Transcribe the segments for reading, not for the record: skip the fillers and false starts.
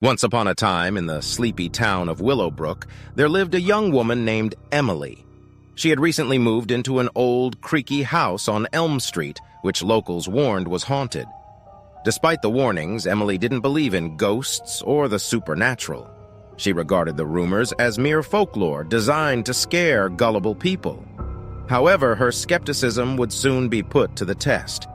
Once upon a time, in the sleepy town of Willowbrook, there lived a young woman named Emily. She had recently moved into an old, creaky house on Elm Street, which locals warned was haunted. Despite the warnings, Emily didn't believe in ghosts or the supernatural. She regarded the rumors as mere folklore designed to scare gullible people. However, her skepticism would soon be put to the test.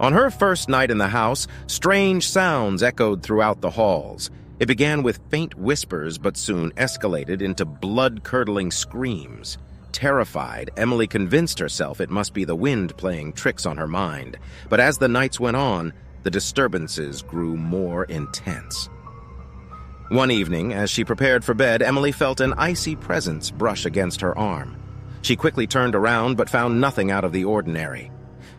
On her first night in the house, strange sounds echoed throughout the halls. It began with faint whispers but soon escalated into blood-curdling screams. Terrified, Emily convinced herself it must be the wind playing tricks on her mind. But as the nights went on, the disturbances grew more intense. One evening, as she prepared for bed, Emily felt an icy presence brush against her arm. She quickly turned around but found nothing out of the ordinary.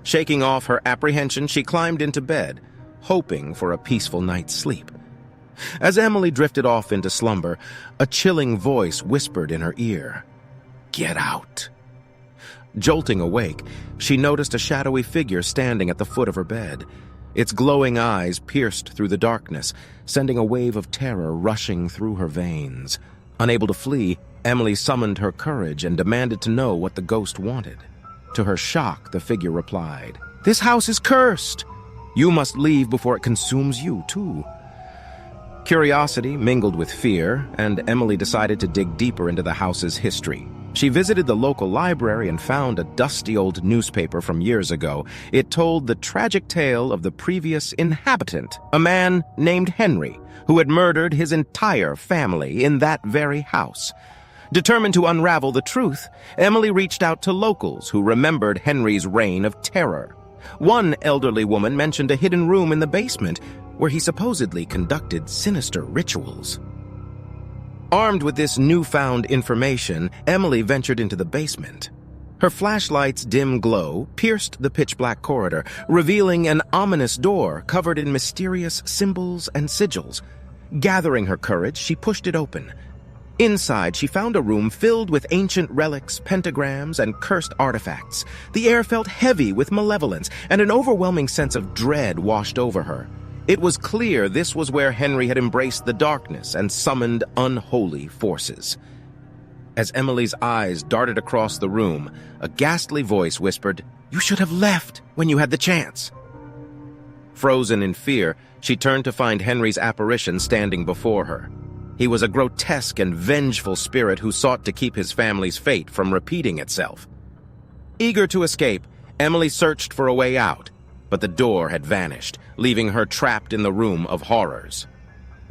Shaking off her apprehension, she climbed into bed, hoping for a peaceful night's sleep. As Emily drifted off into slumber, a chilling voice whispered in her ear, "Get out." Jolting awake, she noticed a shadowy figure standing at the foot of her bed. Its glowing eyes pierced through the darkness, sending a wave of terror rushing through her veins. Unable to flee, Emily summoned her courage and demanded to know what the ghost wanted. To her shock, the figure replied, "This house is cursed. You must leave before it consumes you, too." Curiosity mingled with fear, and Emily decided to dig deeper into the house's history. She visited the local library and found a dusty old newspaper from years ago. It told the tragic tale of the previous inhabitant, a man named Henry, who had murdered his entire family in that very house. Determined to unravel the truth, Emily reached out to locals who remembered Henry's reign of terror. One elderly woman mentioned a hidden room in the basement where he supposedly conducted sinister rituals. Armed with this newfound information, Emily ventured into the basement. Her flashlight's dim glow pierced the pitch-black corridor, revealing an ominous door covered in mysterious symbols and sigils. Gathering her courage, she pushed it open. Inside, she found a room filled with ancient relics, pentagrams, and cursed artifacts. The air felt heavy with malevolence, and an overwhelming sense of dread washed over her. It was clear this was where Henry had embraced the darkness and summoned unholy forces. As Emily's eyes darted across the room, a ghastly voice whispered, "You should have left when you had the chance." Frozen in fear, she turned to find Henry's apparition standing before her. He was a grotesque and vengeful spirit who sought to keep his family's fate from repeating itself. Eager to escape, Emily searched for a way out, but the door had vanished, leaving her trapped in the room of horrors.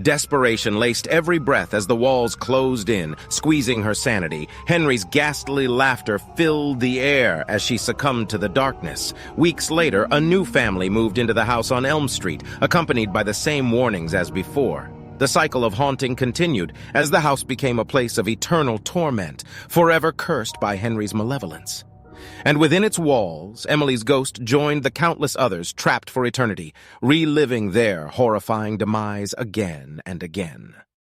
Desperation laced every breath as the walls closed in, squeezing her sanity. Henry's ghastly laughter filled the air as she succumbed to the darkness. Weeks later, a new family moved into the house on Elm Street, accompanied by the same warnings as before. The cycle of haunting continued as the house became a place of eternal torment, forever cursed by Henry's malevolence. And within its walls, Emily's ghost joined the countless others trapped for eternity, reliving their horrifying demise again and again.